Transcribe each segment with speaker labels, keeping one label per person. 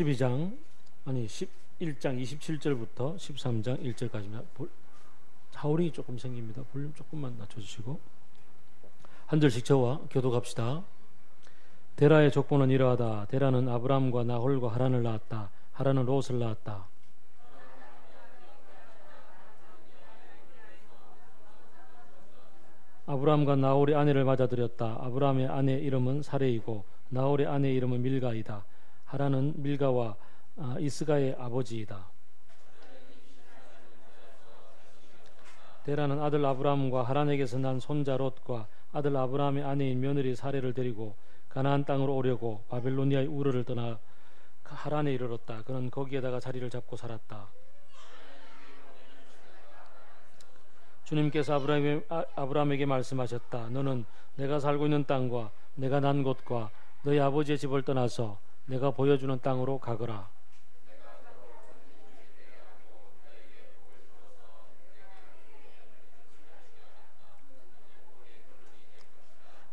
Speaker 1: 11장 27절부터 13장 1절까지입니다. 하울이 조금 생깁니다. 볼륨 조금만 낮춰주시고 한 절씩 저와 교독합시다. 데라의 족보는 이러하다. 데라는 아브람과 나홀과 하란을 낳았다. 하란은 롯을 낳았다. 아브람과 나홀의 아내를 맞아들였다. 아브람의 아내 이름은 사레이고 나홀의 아내 이름은 밀가이다. 하란은 밀가와 이스가의 아버지이다. 데라는 아들 아브람과 하란에게서 난 손자 롯과 아들 아브람의 아내인 며느리 사레를 데리고 가나안 땅으로 오려고 바벨로니아의 우르를 떠나 하란에 이르렀다. 그는 거기에다가 자리를 잡고 살았다. 주님께서 아브람에게 말씀하셨다. 너는 내가 살고 있는 땅과 내가 난 곳과 너희 아버지의 집을 떠나서 내가 보여주는 땅으로 가거라.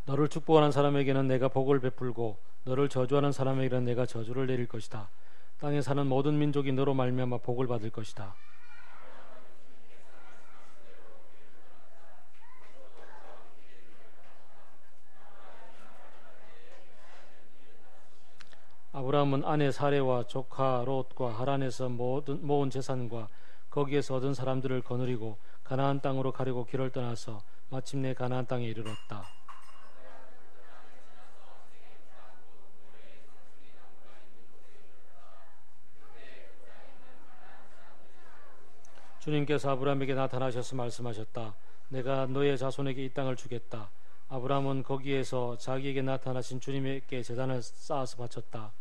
Speaker 1: 너를 축복하는 사람에게는 내가 복을 베풀고 너를 저주하는 사람에게는 내가 저주를 내릴 것이다. 땅에 사는 모든 민족이 너로 말미암아 복을 받을 것이다. 아브라함은 아내 사레와 조카 롯과 하란에서 모은 재산과 거기에서 얻은 사람들을 거느리고 가나안 땅으로 가려고 길을 떠나서 마침내 가나안 땅에 이르렀다. 주님께서 아브라함에게 나타나셔서 말씀하셨다. 내가 너의 자손에게 이 땅을 주겠다. 아브라함은 거기에서 자기에게 나타나신 주님께 제단을 쌓아서 바쳤다.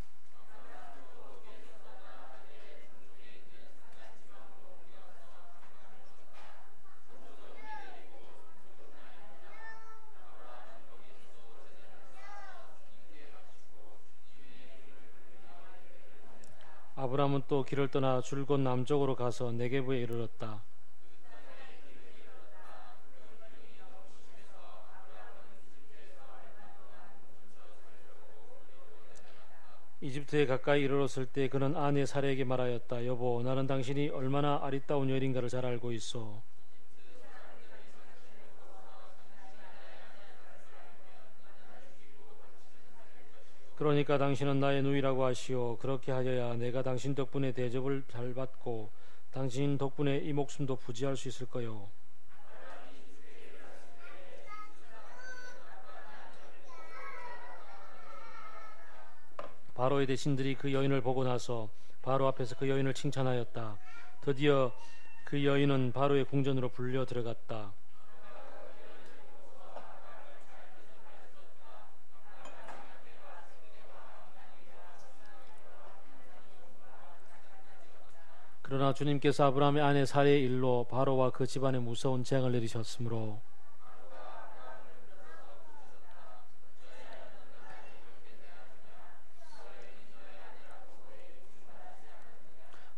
Speaker 1: 아브라함은 또 길을 떠나 줄곧 남쪽으로 가서 네게브에 이르렀다. 이집트에 가까이 이르렀을 때 그는 아내 사레에게 말하였다. 여보, 나는 당신이 얼마나 아리따운 여인인가를 잘 알고 있어. 그러니까 당신은 나의 누이라고 하시오. 그렇게 하여야 내가 당신 덕분에 대접을 잘 받고 당신 덕분에 이 목숨도 부지할 수 있을 거요. 바로의 대신들이 그 여인을 보고 나서 바로 앞에서 그 여인을 칭찬하였다. 드디어 그 여인은 바로의 궁전으로 불려 들어갔다. 그러나 주님께서 아브라함의 아내 사레의 일로 바로와 그 집안에 무서운 재앙을 내리셨으므로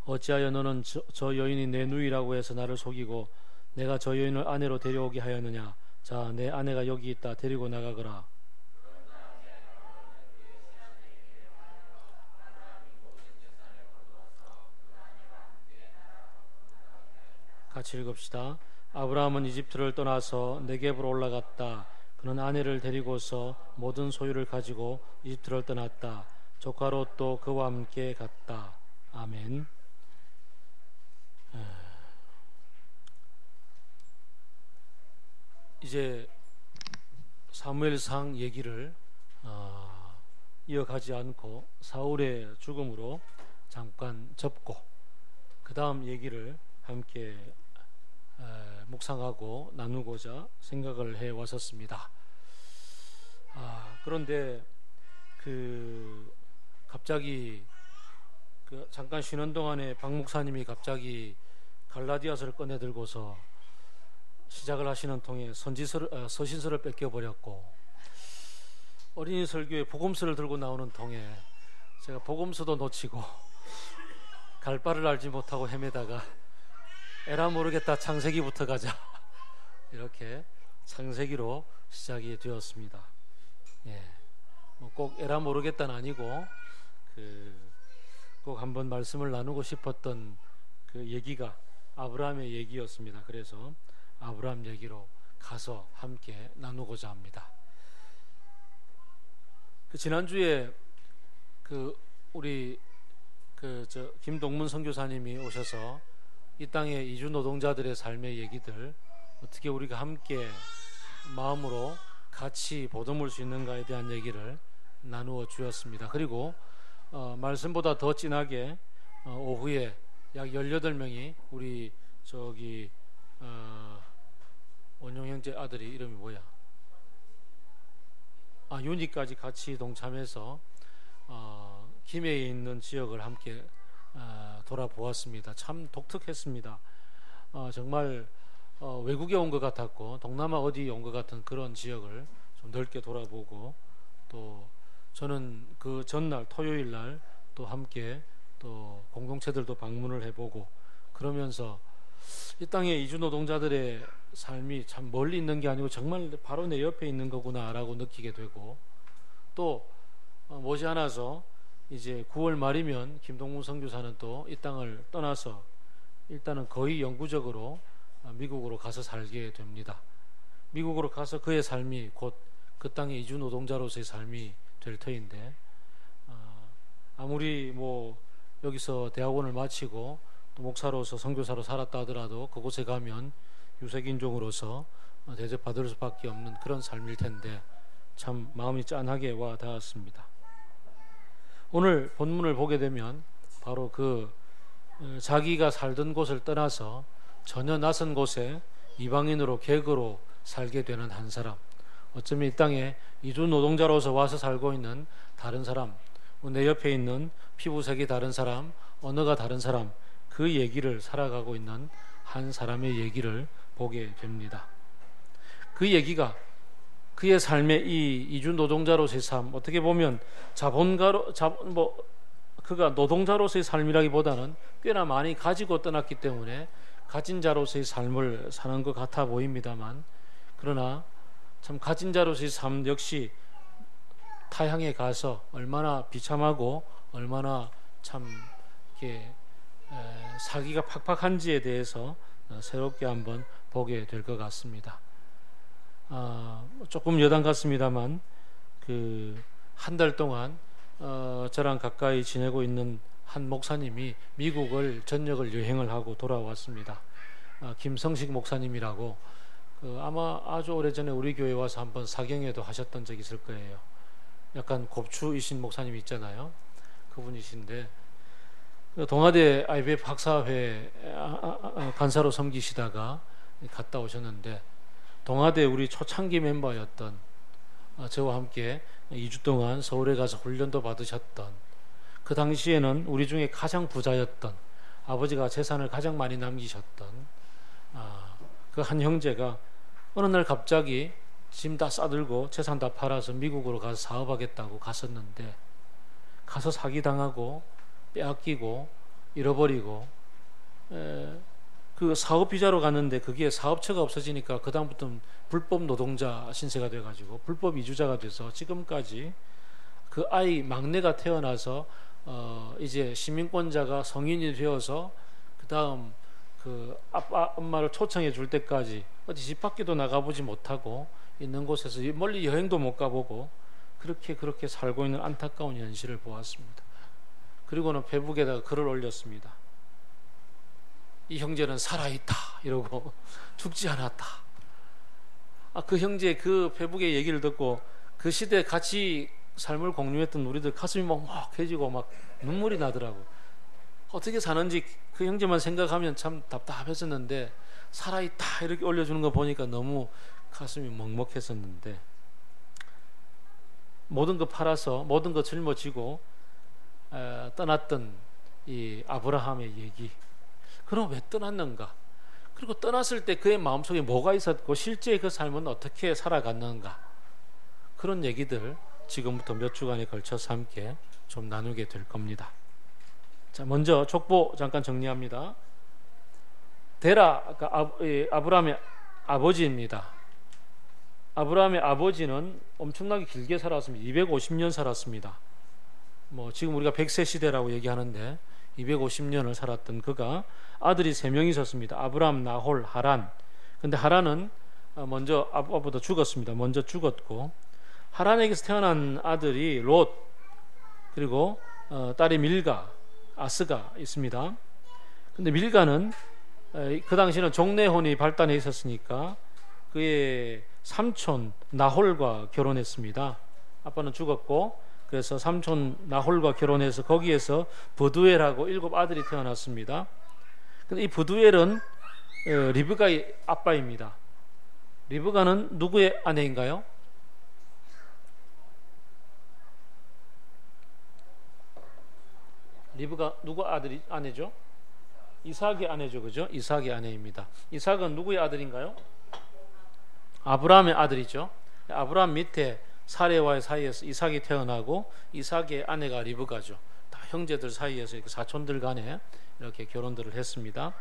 Speaker 1: 어찌하여 너는 저 여인이 내 누이라고 해서 나를 속이고 내가 저 여인을 아내로 데려오게 하였느냐. 자, 내 아내가 여기 있다. 데리고 나가거라. 같이 읽읍시다. 아브라함은 이집트를 떠나서 네겝으로 올라갔다. 그는 아내를 데리고서 모든 소유를 가지고 이집트를 떠났다. 조카 롯도 그와 함께 갔다. 아멘. 이제 사무엘상 얘기를 이어가지 않고 사울의 죽음으로 잠깐 접고 그 다음 얘기를 함께 묵상하고 나누고자 생각을 해 왔었습니다. 그런데 갑자기 잠깐 쉬는 동안에 박 목사님이 갑자기 갈라디아서를 꺼내들고서 시작을 하시는 통에 서신서를 뺏겨버렸고 어린이 설교에 복음서를 들고 나오는 통에 제가 복음서도 놓치고 갈 바를 알지 못하고 헤매다가 에라 모르겠다 창세기부터 가자 이렇게 창세기로 시작이 되었습니다. 꼭 에라 모르겠다는 아니고 꼭 한번 말씀을 나누고 싶었던 그 얘기가 아브라함의 얘기였습니다. 그래서 아브라함 얘기로 가서 함께 나누고자 합니다. 지난주에 우리 김동문 선교사님이 오셔서 이 땅의 이주 노동자들의 삶의 얘기들 어떻게 우리가 함께 마음으로 같이 보듬을 수 있는가에 대한 얘기를 나누어 주었습니다. 그리고 말씀보다 더 진하게 오후에 약 18명이 우리 원용 형제 아들이 이름이 뭐야? 윤희까지 같이 동참해서 김해에 있는 지역을 함께 돌아보았습니다. 참 독특했습니다. 정말 외국에 온 것 같았고 동남아 어디에 온 것 같은 그런 지역을 좀 넓게 돌아보고, 또 저는 그 전날 토요일 날 또 함께 또 공동체들도 방문을 해보고, 그러면서 이 땅의 이주 노동자들의 삶이 참 멀리 있는 게 아니고 정말 바로 내 옆에 있는 거구나라고 느끼게 되고, 또 머지않아서 이제 9월 말이면 김동문 선교사는 또 이 땅을 떠나서 일단은 거의 영구적으로 미국으로 가서 살게 됩니다. 미국으로 가서 그의 삶이 곧 그 땅의 이주 노동자로서의 삶이 될 터인데, 아무리 여기서 대학원을 마치고 또 목사로서 선교사로 살았다 하더라도 그곳에 가면 유색인종으로서 대접받을 수밖에 없는 그런 삶일 텐데 참 마음이 짠하게 와 닿았습니다. 오늘 본문을 보게 되면 바로 자기가 살던 곳을 떠나서 전혀 낯선 곳에 이방인으로 객으로 살게 되는 한 사람, 어쩌면 이 땅에 이주 노동자로서 와서 살고 있는 다른 사람, 내 옆에 있는 피부색이 다른 사람, 언어가 다른 사람, 그 얘기를 살아가고 있는 한 사람의 얘기를 보게 됩니다. 그 얘기가 그의 삶의 이 이주 노동자로서의 삶, 어떻게 보면 그가 노동자로서의 삶이라기보다는 꽤나 많이 가지고 떠났기 때문에 가진 자로서의 삶을 사는 것 같아 보입니다만, 그러나 참 가진 자로서의 삶 역시 타향에 가서 얼마나 비참하고 얼마나 참 이렇게 살기가 팍팍한지에 대해서 새롭게 한번 보게 될 것 같습니다. 조금 여담 같습니다만 한 달 동안 저랑 가까이 지내고 있는 한 목사님이 미국을 전역을 여행을 하고 돌아왔습니다. 김성식 목사님이라고 아마 아주 오래전에 우리 교회 와서 한번 사경회도 하셨던 적이 있을 거예요. 약간 곱추이신 목사님 있잖아요. 그분이신데 동아대 IBF 학사회 간사로 섬기시다가 갔다 오셨는데, 동아대 우리 초창기 멤버였던 저와 함께 2주 동안 서울에 가서 훈련도 받으셨던, 그 당시에는 우리 중에 가장 부자였던, 아버지가 재산을 가장 많이 남기셨던 그 한 형제가 어느 날 갑자기 짐 다 싸들고 재산 다 팔아서 미국으로 가서 사업하겠다고 갔었는데, 가서 사기당하고 빼앗기고 잃어버리고, 그 사업 비자로 갔는데 그게 사업처가 없어지니까 그 다음부터는 불법 노동자 신세가 돼가지고 불법 이주자가 돼서 지금까지 그 아이 막내가 태어나서 이제 시민권자가 성인이 되어서 그 다음 그 아빠 엄마를 초청해 줄 때까지 어디 집 밖에도 나가보지 못하고 있는 곳에서 멀리 여행도 못 가보고 그렇게 살고 있는 안타까운 현실을 보았습니다. 그리고는 페북에다가 글을 올렸습니다. 이 형제는 살아있다 이러고 죽지 않았다. 그 형제 그 페북의 얘기를 듣고 그 시대에 같이 삶을 공유했던 우리들 가슴이 먹먹해지고 막 눈물이 나더라고. 어떻게 사는지 그 형제만 생각하면 참 답답했었는데, 살아있다 이렇게 올려주는 거 보니까 너무 가슴이 먹먹했었는데, 모든 거 팔아서 모든 거 짊어지고 떠났던 이 아브라함의 얘기, 그럼 왜 떠났는가, 그리고 떠났을 때 그의 마음속에 뭐가 있었고 실제 그 삶은 어떻게 살아갔는가, 그런 얘기들 지금부터 몇 주간에 걸쳐서 함께 좀 나누게 될 겁니다. 자, 먼저 족보 잠깐 정리합니다. 데라, 아브라함의 아버지입니다. 아브라함의 아버지는 엄청나게 길게 살았습니다. 250년 살았습니다. 뭐 지금 우리가 100세 시대라고 얘기하는데 250년을 살았던 그가 아들이 3명 있었습니다. 아브람, 나홀, 하란. 근데 하란은 먼저 아빠보다 죽었습니다. 먼저 죽었고, 하란에게서 태어난 아들이 롯, 그리고 딸이 밀가, 아스가 있습니다. 근데 밀가는 그 당시는 종례혼이 발단해 있었으니까 그의 삼촌 나홀과 결혼했습니다. 아빠는 죽었고, 그래서 삼촌 나홀과 결혼해서 거기에서 버두엘하고 7 아들이 태어났습니다. 근데 이 버두엘은 리브가의 아빠입니다. 리브가는 누구의 아내인가요? 리브가 누구 아내죠? 이삭의 아내죠, 그죠? 이삭의 아내입니다. 이삭은 누구의 아들인가요? 아브라함의 아들이죠. 아브라함 밑에 사레와의 사이에서 이삭이 태어나고, 이삭의 아내가 리브가죠. 다 형제들 사이에서 이렇게 사촌들 간에 이렇게 결혼들을 했습니다.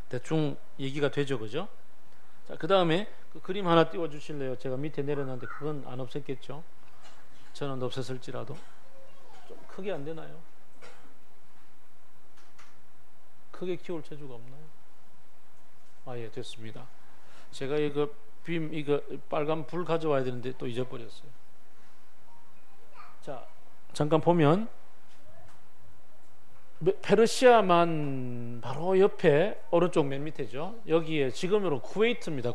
Speaker 1: 대충 얘기가 되죠, 그죠? 자, 그 다음에 그 그림 하나 띄워 주실래요? 제가 밑에 내려놨는데 그건 안 없앴겠죠? 저는 없앴을지라도 좀 크게 안 되나요? 크게 키울 재주가 없나요? 아, 예, 됐습니다. 제가 이거 빨간 불 가져와야 되는데 또 잊어버렸어요. 자, 잠깐 보면 페르시아만 바로 옆에 오른쪽 맨 밑에죠. 여기에 지금으로 쿠웨이트입니다.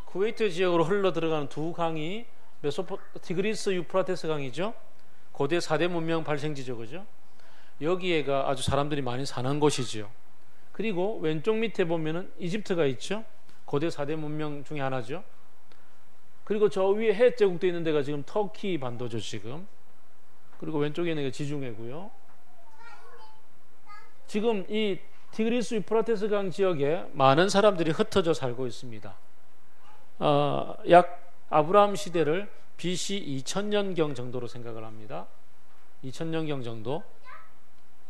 Speaker 1: 쿠웨이트 지역으로 흘러 들어가는 두 강이 티그리스 유프라테스 강이죠. 고대 4대 문명 발생지죠, 그죠? 여기에가 아주 사람들이 많이 사는 곳이죠. 그리고 왼쪽 밑에 보면은 이집트가 있죠. 고대 4대 문명 중에 하나죠. 그리고 저 위에 해 제국도 있는 데가 지금 터키 반도죠, 지금. 그리고 왼쪽에 있는 게 지중해고요. 지금 이 티그리스 유프라테스 강 지역에 많은 사람들이 흩어져 살고 있습니다. 약 아브라함 시대를 BC 2000년경 정도로 생각을 합니다. 2000년경 정도.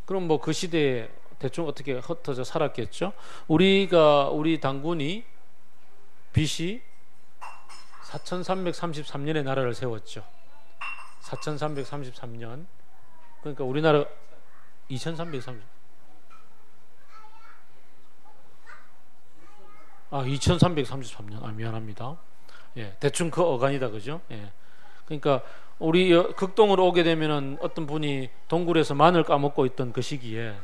Speaker 1: 그럼 뭐 그 시대에 대충 어떻게 흩어져 살았겠죠? 우리 당군이 BC 4333년에 나라를 세웠죠. 4333년. 그러니까 우리나라 2330. 2333년. 미안합니다. 예, 대충 그 어간이다, 그죠? 예. 그러니까 우리 극동으로 오게 되면은 어떤 분이 동굴에서 마늘 까먹고 있던 그 시기에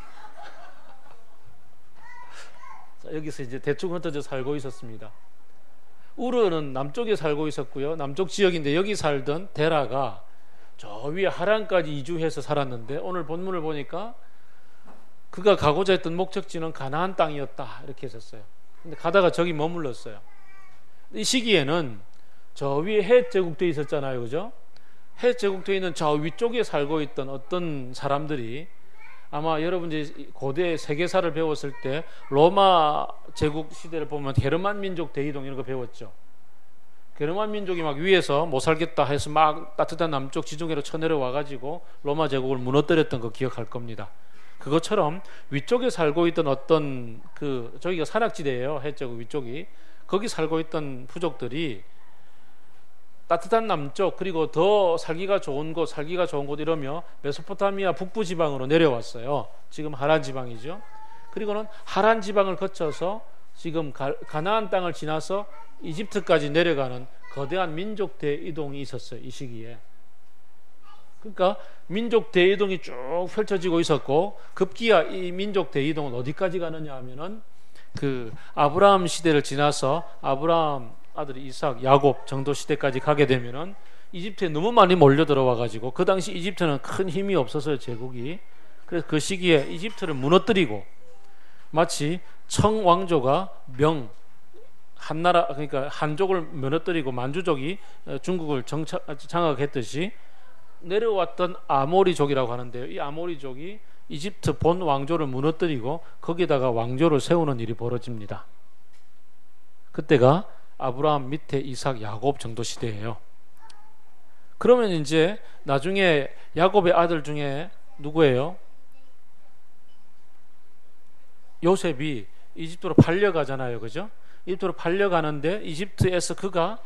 Speaker 1: 자, 여기서 이제 대충 흩어져 살고 있었습니다. 우르는 남쪽에 살고 있었고요. 남쪽 지역인데 여기 살던 데라가 저 위에 하란까지 이주해서 살았는데, 오늘 본문을 보니까 그가 가고자 했던 목적지는 가나안 땅이었다 이렇게 했었어요. 근데 가다가 저기 머물렀어요. 이 시기에는 저 위에 헷 제국도에 있었잖아요, 그죠? 헷 제국도에 있는 저 위쪽에 살고 있던 어떤 사람들이, 아마 여러분들이 고대 세계사를 배웠을 때 로마 제국 시대를 보면 게르만 민족 대이동 이런 거 배웠죠. 게르만 민족이 막 위에서 못 살겠다 해서 막 따뜻한 남쪽 지중해로 쳐내려와 가지고 로마 제국을 무너뜨렸던 거 기억할 겁니다. 그것처럼 위쪽에 살고 있던 어떤 저기가 산악지대예요. 헷 제국 위쪽이. 거기 살고 있던 부족들이 따뜻한 남쪽, 그리고 더 살기가 좋은 곳 이러며 메소포타미아 북부 지방으로 내려왔어요. 지금 하란 지방이죠. 그리고는 하란 지방을 거쳐서 지금 가나안 땅을 지나서 이집트까지 내려가는 거대한 민족 대이동이 있었어요, 이 시기에. 그러니까 민족 대이동이 쭉 펼쳐지고 있었고, 급기야 이 민족 대이동은 어디까지 가느냐 하면은 아브라함 시대를 지나서 아브라함 아들이 이삭, 야곱 정도 시대까지 가게 되면은 이집트에 너무 많이 몰려 들어와 가지고, 그 당시 이집트는 큰 힘이 없었어요, 제국이. 그래서 그 시기에 이집트를 무너뜨리고, 마치 청왕조가 한나라, 그러니까 한족을 무너뜨리고 만주족이 중국을 장악했듯이 내려왔던 아모리족이라고 하는데요. 이 아모리족이 이집트 본 왕조를 무너뜨리고 거기다가 왕조를 세우는 일이 벌어집니다. 그때가 아브라함 밑에 이삭, 야곱 정도 시대예요. 그러면 이제 나중에 야곱의 아들 중에 누구예요? 요셉이 이집트로 팔려가잖아요, 그죠? 이집트로 팔려가는데 이집트에서 그가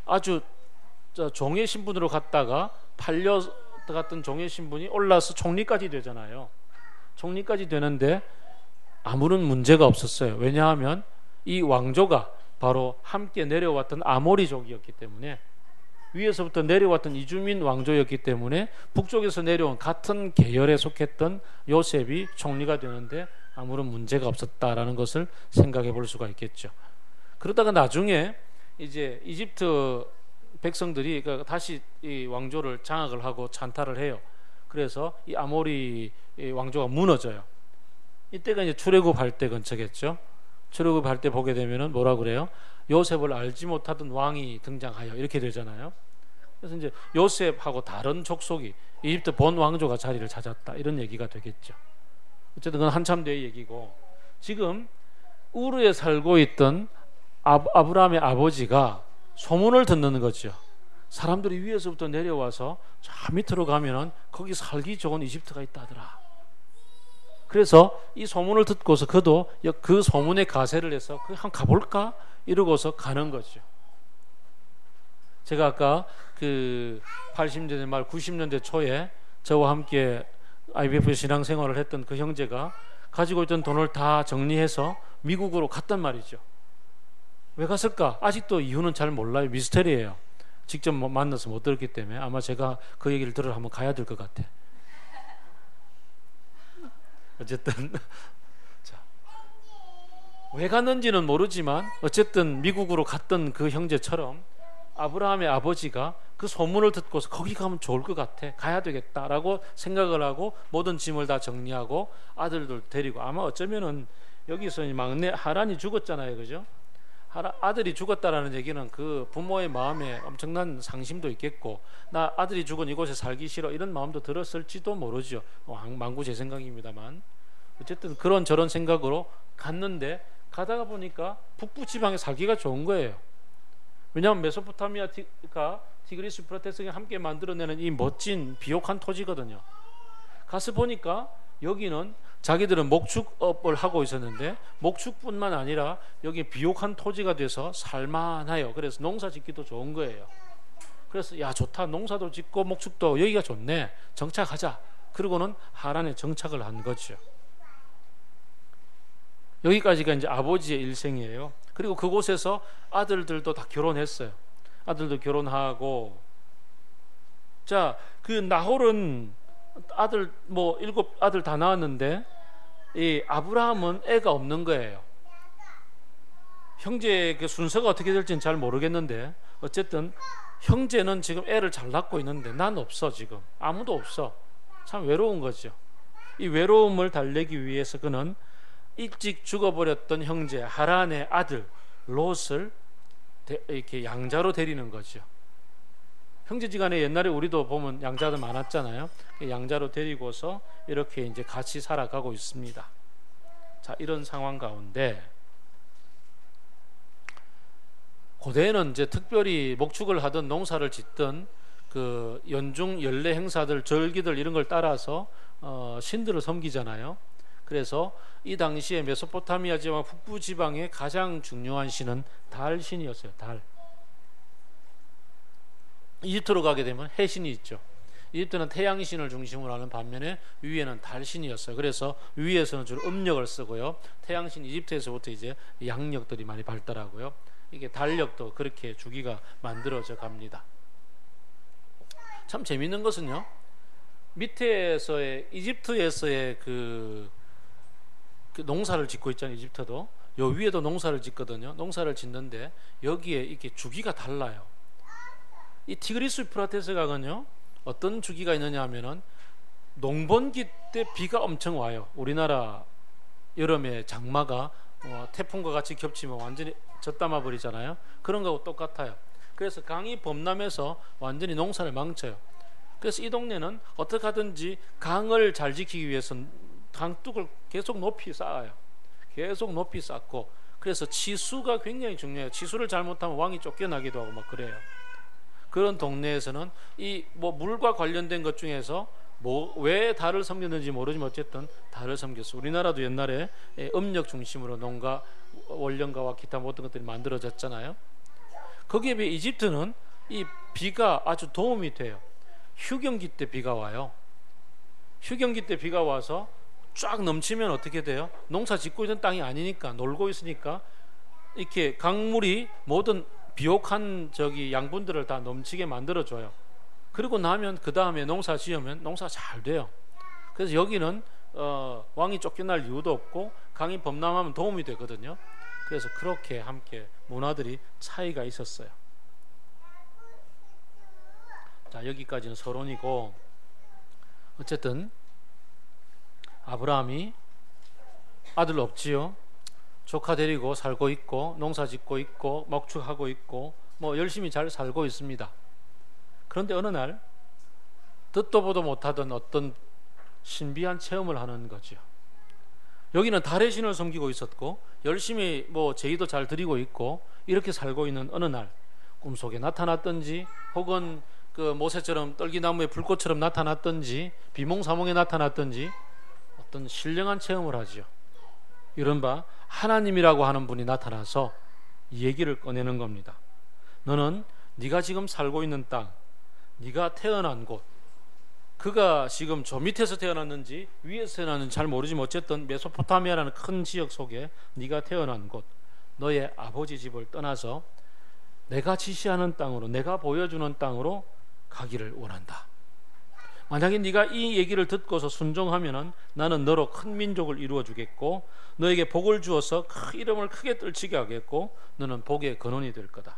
Speaker 1: 아주 종의 신분으로 갔다가 같은 종의 신분이 올라서 총리까지 되잖아요. 총리까지 되는데 아무런 문제가 없었어요. 왜냐하면 이 왕조가 바로 함께 내려왔던 아모리족이었기 때문에, 위에서부터 내려왔던 이주민 왕조였기 때문에 북쪽에서 내려온 같은 계열에 속했던 요셉이 총리가 되는데 아무런 문제가 없었다라는 것을 생각해 볼 수가 있겠죠. 그러다가 나중에 이제 이집트 백성들이 다시 이 왕조를 장악을 하고 찬탈을 해요. 그래서 이 아모리 왕조가 무너져요. 이때가 이제 출애굽할 때 근처겠죠. 출애굽할 때 보게 되면은 뭐라 그래요? 요셉을 알지 못하던 왕이 등장하여 이렇게 되잖아요. 그래서 이제 요셉하고 다른 족속이 이집트 본 왕조가 자리를 찾았다, 이런 얘기가 되겠죠. 어쨌든 그건 한참 뒤의 얘기고, 지금 우르에 살고 있던 아브라함의 아버지가 소문을 듣는 거죠. 사람들이 위에서부터 내려와서 저 밑으로 가면은 거기 살기 좋은 이집트가 있다더라. 그래서 이 소문을 듣고서 그도 그 소문에 가세를 해서 한번 가볼까 이러고서 가는 거죠. 제가 아까 그 80년대 말 90년대 초에 저와 함께 IBF 신앙생활을 했던 그 형제가 가지고 있던 돈을 다 정리해서 미국으로 갔단 말이죠. 왜 갔을까? 아직도 이유는 잘 몰라요. 미스터리예요. 직접 만나서 못 들었기 때문에 아마 제가 그 얘기를 들으러 한번 가야 될 것 같아. 어쨌든 자, 왜 갔는지는 모르지만 어쨌든 미국으로 갔던 그 형제처럼 아브라함의 아버지가 그 소문을 듣고서 거기 가면 좋을 것 같아, 가야 되겠다라고 생각을 하고 모든 짐을 다 정리하고 아들들 데리고, 아마 어쩌면은 여기서 막내 하란이 죽었잖아요, 그죠? 아들이 죽었다라는 얘기는 그 부모의 마음에 엄청난 상심도 있겠고, 나 아들이 죽은 이곳에 살기 싫어 이런 마음도 들었을지도 모르죠. 망구 제 생각입니다만, 어쨌든 그런 저런 생각으로 갔는데 가다가 보니까 북부 지방에 살기가 좋은 거예요. 왜냐하면 메소포타미아가 티그리스 유프라테스가 함께 만들어내는 이 멋진 비옥한 토지거든요. 가서 보니까 여기는 자기들은 목축업을 하고 있었는데 목축뿐만 아니라 여기 비옥한 토지가 돼서 살만해요. 그래서 농사 짓기도 좋은 거예요. 그래서 야, 좋다, 농사도 짓고 목축도 여기가 좋네, 정착하자. 그러고는 하란에 정착을 한 거죠. 여기까지가 이제 아버지의 일생이에요. 그리고 그곳에서 아들들도 다 결혼했어요. 아들도 결혼하고, 자, 그 나홀은 아들 뭐 7아들 다 낳았는데 이 아브라함은 애가 없는 거예요. 형제 그 순서가 어떻게 될지는 잘 모르겠는데 어쨌든 형제는 지금 애를 잘 낳고 있는데 난 없어. 지금 아무도 없어. 참 외로운 거죠. 이 외로움을 달래기 위해서 그는 일찍 죽어버렸던 형제 하란의 아들 롯을 이렇게 양자로 데리는 거죠. 형제지간에 옛날에 우리도 보면 양자들 많았잖아요. 양자로 데리고서 이렇게 이제 같이 살아가고 있습니다. 자, 이런 상황 가운데 고대에는 이제 특별히 목축을 하든 농사를 짓든 그 연중 연례 행사들, 절기들 이런 걸 따라서 신들을 섬기잖아요. 그래서 이 당시에 메소포타미아 지방 북부 지방의 가장 중요한 신은 달 신이었어요. 달. 이집트로 가게 되면 해신이 있죠. 이집트는 태양신을 중심으로 하는 반면에 위에는 달신이었어요. 그래서 위에서는 주로 음력을 쓰고요. 태양신 이집트에서부터 이제 양력들이 많이 발달하고요. 이게 달력도 그렇게 주기가 만들어져 갑니다. 참 재밌는 것은요, 밑에서의 이집트에서의 그 농사를 짓고 있잖아요. 이집트도 요 위에도 농사를 짓거든요. 농사를 짓는데 여기에 이렇게 주기가 달라요. 이 티그리스 유프라테스 강은요, 어떤 주기가 있느냐 하면은 농번기 때 비가 엄청 와요. 우리나라 여름에 장마가 태풍과 같이 겹치면 완전히 젖담아 버리잖아요. 그런 거하고 똑같아요. 그래서 강이 범람해서 완전히 농사를 망쳐요. 그래서 이 동네는 어떻게 하든지 강을 잘 지키기 위해서 강둑을 계속 높이 쌓아요. 계속 높이 쌓고, 그래서 치수가 굉장히 중요해요. 치수를 잘못하면 왕이 쫓겨나기도 하고 막 그래요. 그런 동네에서는 이 뭐 물과 관련된 것 중에서 뭐 왜 달을 섬겼는지 모르지만 어쨌든 달을 섬겼어. 우리나라도 옛날에 음력 중심으로 농가, 원령가와 기타 모든 것들이 만들어졌잖아요. 거기에 비해 이집트는 이 비가 아주 도움이 돼요. 휴경기 때 비가 와요. 휴경기 때 비가 와서 쫙 넘치면 어떻게 돼요? 농사 짓고 있는 땅이 아니니까, 놀고 있으니까 이렇게 강물이 모든 비옥한 양분들을 다 넘치게 만들어줘요. 그리고 나면 그 다음에 농사 지으면 농사 잘 돼요. 그래서 여기는 왕이 쫓겨날 이유도 없고 강이 범람하면 도움이 되거든요. 그래서 그렇게 함께 문화들이 차이가 있었어요. 자, 여기까지는 서론이고, 어쨌든 아브라함이 아들 없지요. 조카 데리고 살고 있고 농사 짓고 있고 목축하고 있고 뭐 열심히 잘 살고 있습니다. 그런데 어느 날 듣도 보도 못하던 어떤 신비한 체험을 하는 거죠. 여기는 달의 신을 섬기고 있었고 열심히 뭐 제의도 잘 드리고 있고 이렇게 살고 있는 어느 날 꿈속에 나타났던지 혹은 그 모세처럼 떨기나무의 불꽃처럼 나타났던지 비몽사몽에 나타났던지 어떤 신령한 체험을 하죠. 이른바 하나님이라고 하는 분이 나타나서 이 얘기를 꺼내는 겁니다. 너는 네가 지금 살고 있는 땅, 네가 태어난 곳, 그가 지금 저 밑에서 태어났는지 위에서 태어났는지 잘 모르지만 어쨌든 메소포타미아라는 큰 지역 속에 네가 태어난 곳, 너의 아버지 집을 떠나서 내가 지시하는 땅으로, 내가 보여주는 땅으로 가기를 원한다. 만약에 네가 이 얘기를 듣고서 순종하면은 나는 너로 큰 민족을 이루어 주겠고 너에게 복을 주어서 이름을 크게 떨치게 하겠고 너는 복의 근원이 될 거다.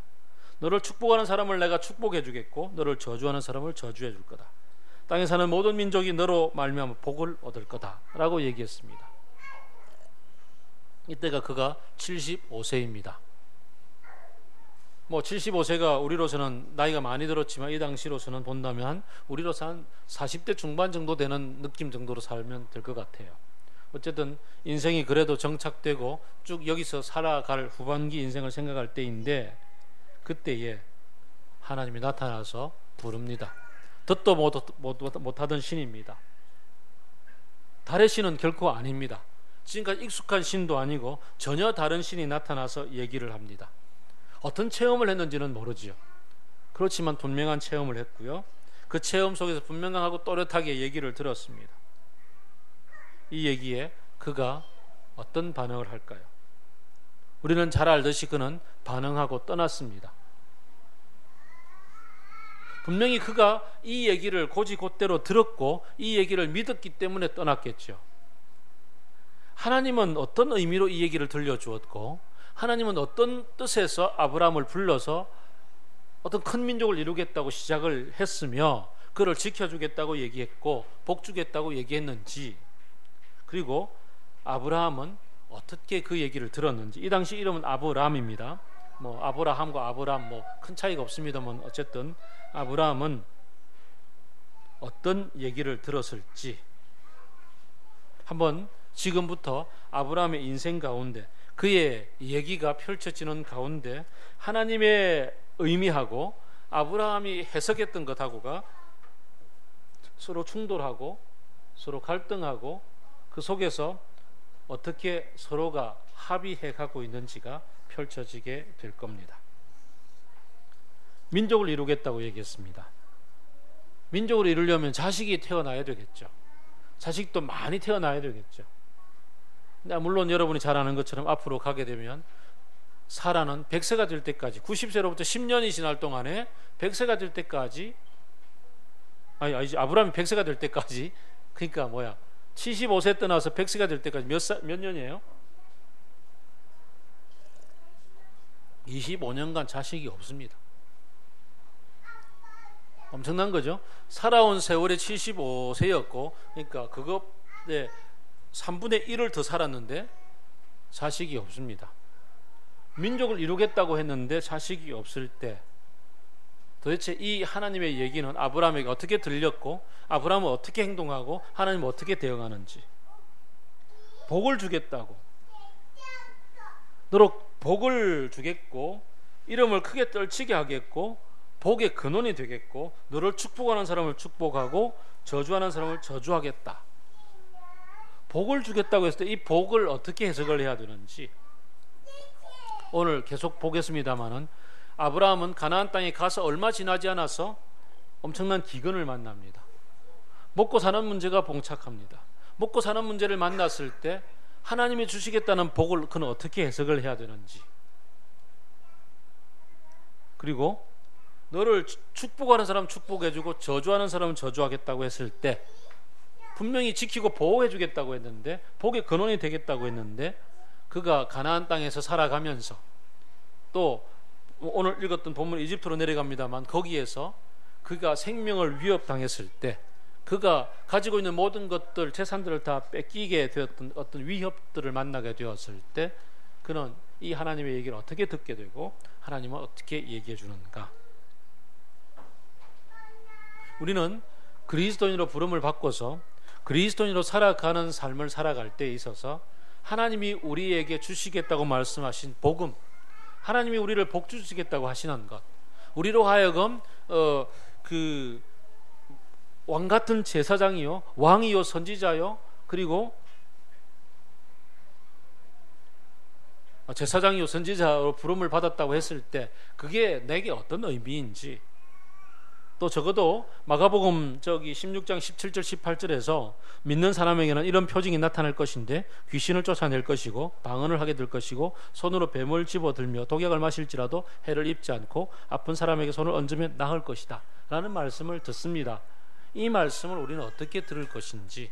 Speaker 1: 너를 축복하는 사람을 내가 축복해 주겠고 너를 저주하는 사람을 저주해 줄 거다. 땅에 사는 모든 민족이 너로 말미암아 복을 얻을 거다 라고 얘기했습니다. 이때가 그가 75세입니다. 뭐 75세가 우리로서는 나이가 많이 들었지만 이 당시로서는 본다면 우리로서 한 40대 중반 정도 되는 느낌 정도로 살면 될 것 같아요. 어쨌든 인생이 그래도 정착되고 쭉 여기서 살아갈 후반기 인생을 생각할 때인데 그때에 하나님이 나타나서 부릅니다. 듣도 못하던 신입니다. 달의 신은 결코 아닙니다. 지금까지 익숙한 신도 아니고 전혀 다른 신이 나타나서 얘기를 합니다. 어떤 체험을 했는지는 모르지요. 그렇지만 분명한 체험을 했고요. 그 체험 속에서 분명하고 또렷하게 얘기를 들었습니다. 이 얘기에 그가 어떤 반응을 할까요? 우리는 잘 알듯이 그는 반응하고 떠났습니다. 분명히 그가 이 얘기를 곧이곧대로 들었고 이 얘기를 믿었기 때문에 떠났겠죠. 하나님은 어떤 의미로 이 얘기를 들려주었고 하나님은 어떤 뜻에서 아브라함을 불러서 어떤 큰 민족을 이루겠다고 시작을 했으며 그를 지켜주겠다고 얘기했고 복주겠다고 얘기했는지, 그리고 아브라함은 어떻게 그 얘기를 들었는지. 이 당시 이름은 아브람입니다. 뭐 아브라함과 아브람 뭐 큰 차이가 없습니다만 어쨌든 아브라함은 어떤 얘기를 들었을지 한번 지금부터 아브라함의 인생 가운데 그의 얘기가 펼쳐지는 가운데 하나님의 의미하고 아브라함이 해석했던 것하고가 서로 충돌하고 서로 갈등하고 그 속에서 어떻게 서로가 합의해 가고 있는지가 펼쳐지게 될 겁니다. 민족을 이루겠다고 얘기했습니다. 민족을 이루려면 자식이 태어나야 되겠죠. 자식도 많이 태어나야 되겠죠. 물론 여러분이 잘 아는 것처럼 앞으로 가게 되면 사라는 100세가 될 때까지 90세로부터 10년이 지날 동안에 100세가 될 때까지 아니지 아브라함이 100세가 될 때까지 그러니까 75세 떠나서 100세가 될 때까지 몇 년이에요? 25년간 자식이 없습니다. 엄청난 거죠. 살아온 세월이 75세였고 그러니까 그거 3분의 1을 더 살았는데 자식이 없습니다. 민족을 이루겠다고 했는데 자식이 없을 때 도대체 이 하나님의 얘기는 아브라함에게 어떻게 들렸고 아브라함은 어떻게 행동하고 하나님은 어떻게 대응하는지. 복을 주겠다고, 너로 복을 주겠고 이름을 크게 떨치게 하겠고 복의 근원이 되겠고 너를 축복하는 사람을 축복하고 저주하는 사람을 저주하겠다. 복을 주겠다고 했을 때 이 복을 어떻게 해석을 해야 되는지 오늘 계속 보겠습니다마는 아브라함은 가나안 땅에 가서 얼마 지나지 않아서 엄청난 기근을 만납니다. 먹고 사는 문제가 봉착합니다. 먹고 사는 문제를 만났을 때 하나님이 주시겠다는 복을 그는 어떻게 해석을 해야 되는지, 그리고 너를 축복하는 사람 축복해주고 저주하는 사람은 저주하겠다고 했을 때 분명히 지키고 보호해주겠다고 했는데, 복의 근원이 되겠다고 했는데, 그가 가나안 땅에서 살아가면서 또 오늘 읽었던 본문 이집트로 내려갑니다만, 거기에서 그가 생명을 위협당했을 때, 그가 가지고 있는 모든 것들, 재산들을 다 뺏기게 되었던 어떤 위협들을 만나게 되었을 때, 그는 이 하나님의 얘기를 어떻게 듣게 되고 하나님은 어떻게 얘기해 주는가? 우리는 그리스도인으로 부름을 받고서 그리스도인으로 살아가는 삶을 살아갈 때 있어서 하나님이 우리에게 주시겠다고 말씀하신 복음, 하나님이 우리를 복 주시겠다고 하시는 것, 우리로 하여금 그 왕같은 제사장이요, 왕이요, 선지자요, 그리고 제사장이요 선지자로 부름을 받았다고 했을 때 그게 내게 어떤 의미인지, 또 적어도 마가복음 16장 17절 18절에서 믿는 사람에게는 이런 표징이 나타날 것인데 귀신을 쫓아낼 것이고 방언을 하게 될 것이고 손으로 뱀을 집어들며 독약을 마실지라도 해를 입지 않고 아픈 사람에게 손을 얹으면 나을 것이다 라는 말씀을 듣습니다. 이 말씀을 우리는 어떻게 들을 것인지,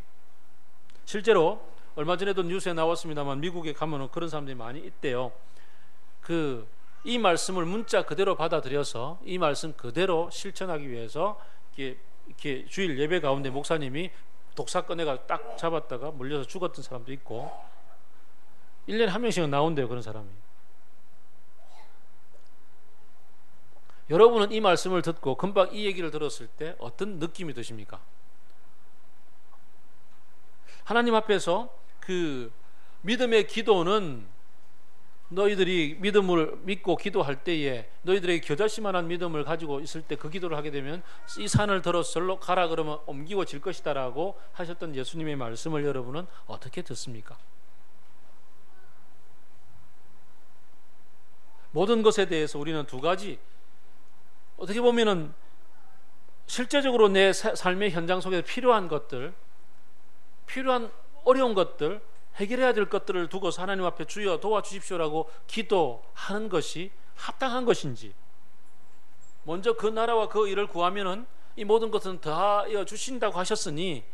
Speaker 1: 실제로 얼마 전에도 뉴스에 나왔습니다만 미국에 가면은 그런 사람들이 많이 있대요. 이 말씀을 문자 그대로 받아들여서 이 말씀 그대로 실천하기 위해서 이렇게 주일 예배 가운데 목사님이 독사 꺼내가 딱 잡았다가 물려서 죽었던 사람도 있고, 1년에 한 명씩은 나온대요, 그런 사람이. 여러분은 이 말씀을 듣고 금방 이 얘기를 들었을 때 어떤 느낌이 드십니까? 하나님 앞에서 그 믿음의 기도는 너희들이 믿음을 믿고 기도할 때에 너희들에게 겨자씨만한 믿음을 가지고 있을 때 그 기도를 하게 되면 이 산을 들어서 절로 가라 그러면 옮기워질 것이다 라고 하셨던 예수님의 말씀을 여러분은 어떻게 듣습니까? 모든 것에 대해서 우리는 두 가지, 어떻게 보면은 실제적으로 내 삶의 현장 속에서 필요한 것들, 필요한 어려운 것들, 해결해야 될 것들을 두고서 하나님 앞에 주여 도와주십시오라고 기도하는 것이 합당한 것인지, 먼저 그 나라와 그 일을 구하면은 이 모든 것은 더하여 주신다고 하셨으니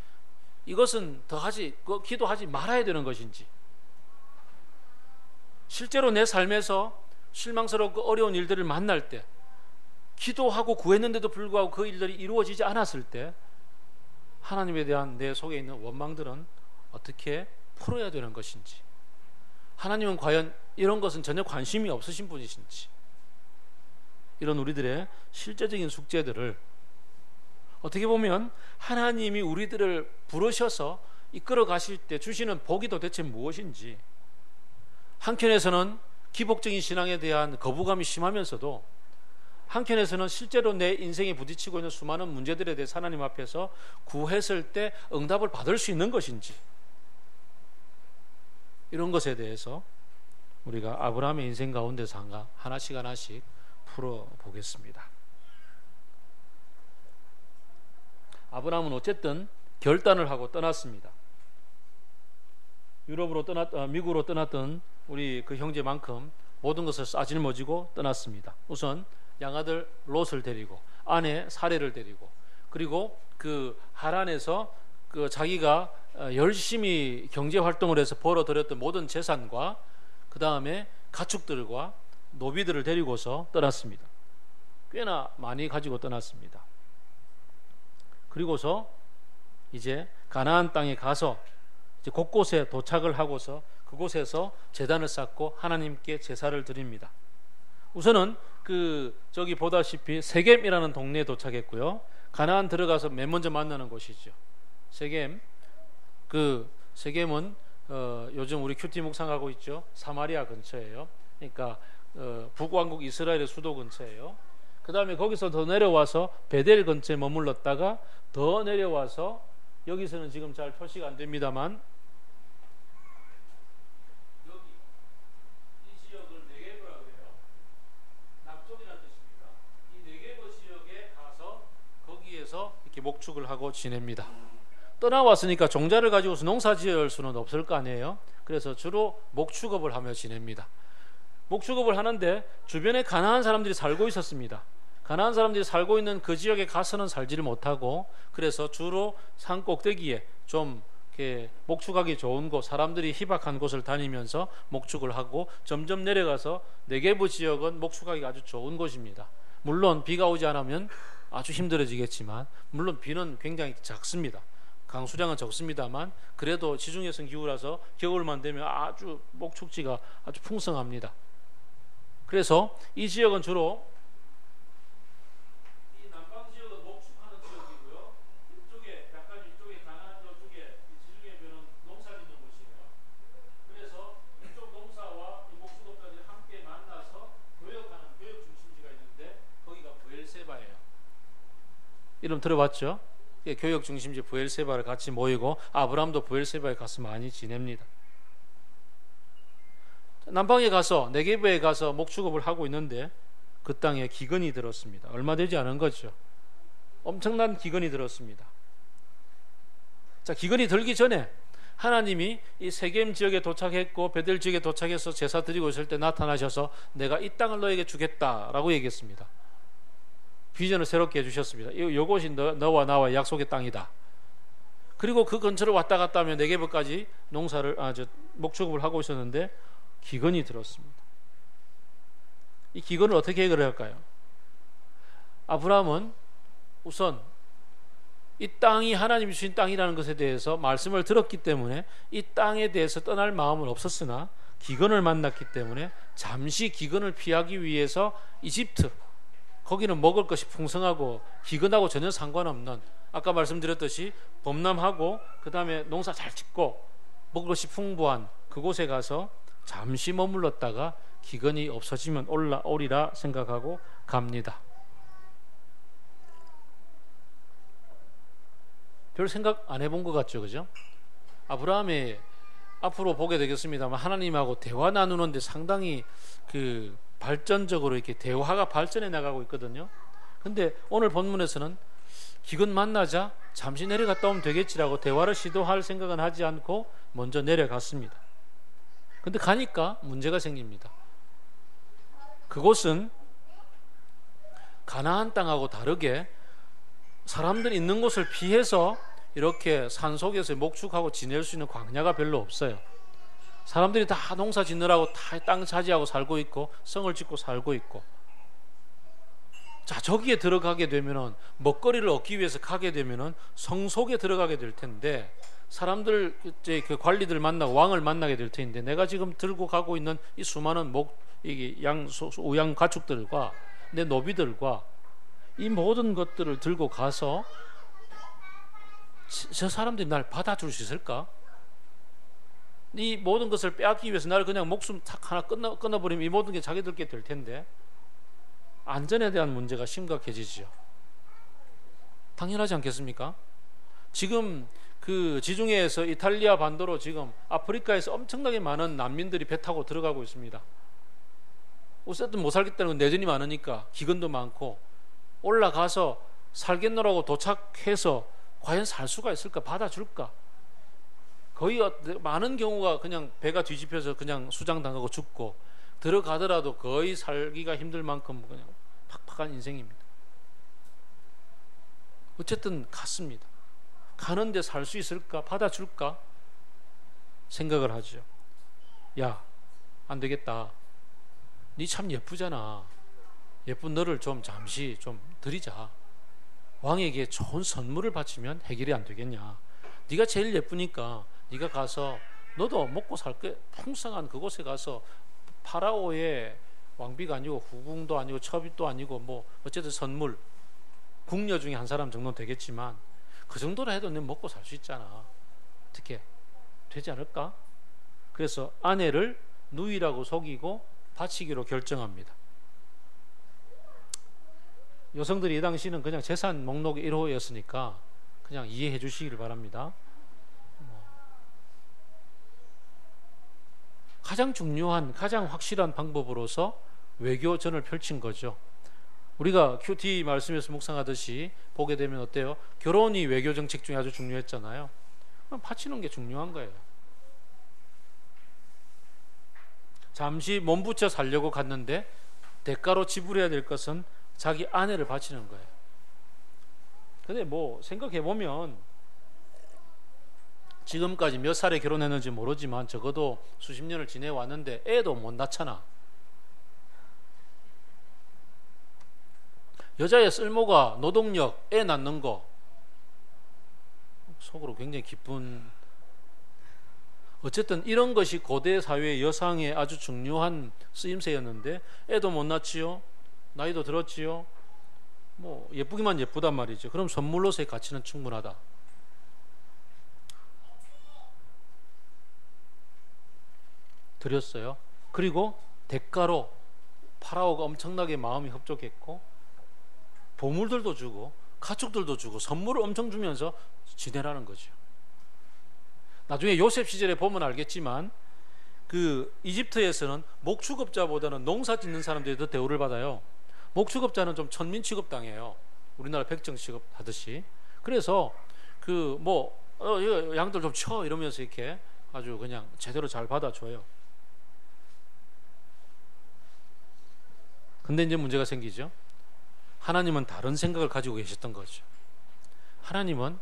Speaker 1: 이것은 기도하지 말아야 되는 것인지, 실제로 내 삶에서 실망스럽고 어려운 일들을 만날 때 기도하고 구했는데도 불구하고 그 일들이 이루어지지 않았을 때 하나님에 대한 내 속에 있는 원망들은 어떻게 풀어야 되는 것인지, 하나님은 과연 이런 것은 전혀 관심이 없으신 분이신지, 이런 우리들의 실제적인 숙제들을 어떻게 보면 하나님이 우리들을 부르셔서 이끌어 가실 때 주시는 복이 도대체 무엇인지, 한켠에서는 기복적인 신앙에 대한 거부감이 심하면서도 한켠에서는 실제로 내 인생에 부딪히고 있는 수많은 문제들에 대해 하나님 앞에서 구했을 때 응답을 받을 수 있는 것인지, 이런 것에 대해서 우리가 아브라함의 인생 가운데서 하나씩 풀어보겠습니다. 아브라함은 어쨌든 결단을 하고 떠났습니다. 미국으로 떠났던 우리 그 형제만큼 모든 것을 싸질머지고 떠났습니다. 우선 양아들 롯을 데리고 아내 사레를 데리고, 그리고 그 하란에서 그 자기가 열심히 경제 활동을 해서 벌어들였던 모든 재산과 그 다음에 가축들과 노비들을 데리고서 떠났습니다. 꽤나 많이 가지고 떠났습니다. 그리고서 이제 가나안 땅에 가서 이제 곳곳에 도착을 하고서 그곳에서 제단을 쌓고 하나님께 제사를 드립니다. 우선은 저기 보다시피 세겜이라는 동네에 도착했고요. 가나안 들어가서 맨 먼저 만나는 곳이죠. 세겜. 세겜은 요즘 우리 큐티 묵상하고 있죠. 사마리아 근처예요. 그러니까 북왕국 이스라엘의 수도 근처예요. 그 다음에 거기서 더 내려와서 베델 근처에 머물렀다가 더 내려와서, 여기서는 지금 잘 표시가 안 됩니다만 여기 이 지역을 네게브라고 해요. 남쪽이라는 뜻입니다. 이 네게브 지역에 가서 거기에 목축을 하고 지냅니다. 떠나왔으니까 종자를 가지고서 농사 지을 수는 없을 거 아니에요. 그래서 주로 목축업을 하며 지냅니다. 목축업을 하는데 주변에 가난한 사람들이 살고 있었습니다. 가난한 사람들이 살고 있는 그 지역에 가서는 살지를 못하고, 그래서 주로 산 꼭대기에 좀 이렇게 목축하기 좋은 곳, 사람들이 희박한 곳을 다니면서 목축을 하고, 점점 내려가서 네게브 지역은 목축하기 아주 좋은 곳입니다. 물론 비가 오지 않으면 아주 힘들어지겠지만, 물론 비는 굉장히 작습니다. 강수량은 적습니다만 그래도 지중해성 기후라서 겨울만 되면 아주 목축지가 아주 풍성합니다. 그래서 이 지역은 주로 이 남방 지역은 목축하는 지역이고요. 이쪽에 약간 이쪽에 가난한 쪽에 지중해 변은 농사 짓는 곳이에요. 그래서 이쪽 농사와 이 목축업까지 함께 만나서 교역하는 교역 중심지가 있는데 거기가 브엘세바예요. 이름 들어봤죠? 교역 중심지 브엘세바를 같이 모이고 아브라함도 브엘세바에 가서 많이 지냅니다. 남방에 가서 네게브에 가서 목축업을 하고 있는데 그 땅에 기근이 들었습니다. 얼마 되지 않은 거죠. 엄청난 기근이 들었습니다. 자, 기근이 들기 전에 하나님이 이 세겜 지역에 도착했고 베델 지역에 도착해서 제사 드리고 있을 때 나타나셔서 내가 이 땅을 너에게 주겠다라고 얘기했습니다. 비전을 새롭게 해주셨습니다. 이곳이 너와 나와의 약속의 땅이다. 그리고 그 근처를 왔다 갔다 하며 네게브까지 농사를 목축업을 하고 있었는데 기근이 들었습니다. 이 기근을 어떻게 해결해야 할까요? 아브라함은 우선 이 땅이 하나님이 주신 땅이라는 것에 대해서 말씀을 들었기 때문에 이 땅에 대해서 떠날 마음은 없었으나 기근을 만났기 때문에 잠시 기근을 피하기 위해서 이집트, 거기는 먹을 것이 풍성하고 기근하고 전혀 상관없는, 아까 말씀드렸듯이 범람하고 그 다음에 농사 잘 짓고 먹을 것이 풍부한 그곳에 가서 잠시 머물렀다가 기근이 없어지면 올라오리라 생각하고 갑니다. 별 생각 안 해본 것 같죠, 그죠? 아브라함이 앞으로 보게 되겠습니다만 하나님하고 대화 나누는데 상당히 발전적으로 이렇게 대화가 발전해 나가고 있거든요. 근데 오늘 본문에서는 기근 만나자 잠시 내려갔다 오면 되겠지라고 대화를 시도할 생각은 하지 않고 먼저 내려갔습니다. 근데 가니까 문제가 생깁니다. 그곳은 가나안 땅하고 다르게 사람들이 있는 곳을 피해서 이렇게 산속에서 목축하고 지낼 수 있는 광야가 별로 없어요. 사람들이 다 농사 짓느라고 다 땅 차지하고 살고 있고 성을 짓고 살고 있고, 자, 저기에 들어가게 되면은 먹거리를 얻기 위해서 가게 되면은 성 속에 들어가게 될 텐데, 사람들 이제 그 관리들 만나고 왕을 만나게 될 텐데, 내가 지금 들고 가고 있는 이 수많은 우양 가축들과 내 노비들과 이 모든 것들을 들고 가서 저 사람들이 날 받아줄 수 있을까? 이 모든 것을 빼앗기 위해서 나를 그냥 목숨 탁 하나 끊어버리면 이 모든 게 자기들께 될 텐데, 안전에 대한 문제가 심각해지죠. 당연하지 않겠습니까? 지금 그 지중해에서 이탈리아 반도로 지금 아프리카에서 엄청나게 많은 난민들이 배 타고 들어가고 있습니다. 어쨌든 못 살겠다는 건 내전이 많으니까, 기근도 많고, 올라가서 살겠노라고 도착해서 과연 살 수가 있을까? 받아줄까? 거의 많은 경우가 그냥 배가 뒤집혀서 그냥 수장당하고 죽고, 들어가더라도 거의 살기가 힘들 만큼 그냥 팍팍한 인생입니다. 어쨌든 갔습니다. 가는데 살 수 있을까? 받아줄까? 생각을 하죠. 야, 안 되겠다. 니 참 예쁘잖아. 예쁜 너를 좀 잠시 좀 드리자. 왕에게 좋은 선물을 바치면 해결이 안 되겠냐. 네가 제일 예쁘니까 네가 가서 너도 먹고 살게 풍성한 그곳에 가서 파라오의 왕비가 아니고 후궁도 아니고 첩입도 아니고 뭐 어쨌든 선물, 궁녀 중에 한 사람 정도는 되겠지만 그 정도라 해도 내 먹고 살 수 있잖아. 어떻게 되지 않을까? 그래서 아내를 누이라고 속이고 바치기로 결정합니다. 여성들이 이 당시는 그냥 재산 목록의 1호였으니까 그냥 이해해 주시기를 바랍니다. 가장 중요한, 가장 확실한 방법으로서 외교전을 펼친 거죠. 우리가 큐티 말씀에서 묵상하듯이 보게 되면 어때요? 결혼이 외교 정책 중에 아주 중요했잖아요. 바치는 게 중요한 거예요. 잠시 몸부쳐 살려고 갔는데 대가로 지불해야 될 것은 자기 아내를 바치는 거예요. 근데 뭐 생각해 보면 지금까지 몇 살에 결혼했는지 모르지만 적어도 수십 년을 지내왔는데 애도 못 낳잖아. 여자의 쓸모가 노동력, 애 낳는 거 속으로 굉장히 기쁜. 어쨌든 이런 것이 고대 사회의 여성의 아주 중요한 쓰임새였는데 애도 못 낳지요, 나이도 들었지요, 뭐 예쁘기만 예쁘단 말이죠. 그럼 선물로서의 가치는 충분하다. 드렸어요. 그리고 대가로 파라오가 엄청나게 마음이 흡족했고 보물들도 주고 가축들도 주고 선물을 엄청 주면서 지내라는 거죠. 나중에 요셉 시절에 보면 알겠지만 그 이집트에서는 목축업자보다는 농사 짓는 사람들이 더 대우를 받아요. 목축업자는 좀 천민 취급당해요. 우리나라 백정 취급하듯이. 그래서 그 뭐 양들 좀 쳐 이러면서 이렇게 아주 그냥 제대로 잘 받아줘요. 근데 이제 문제가 생기죠. 하나님은 다른 생각을 가지고 계셨던 거죠. 하나님은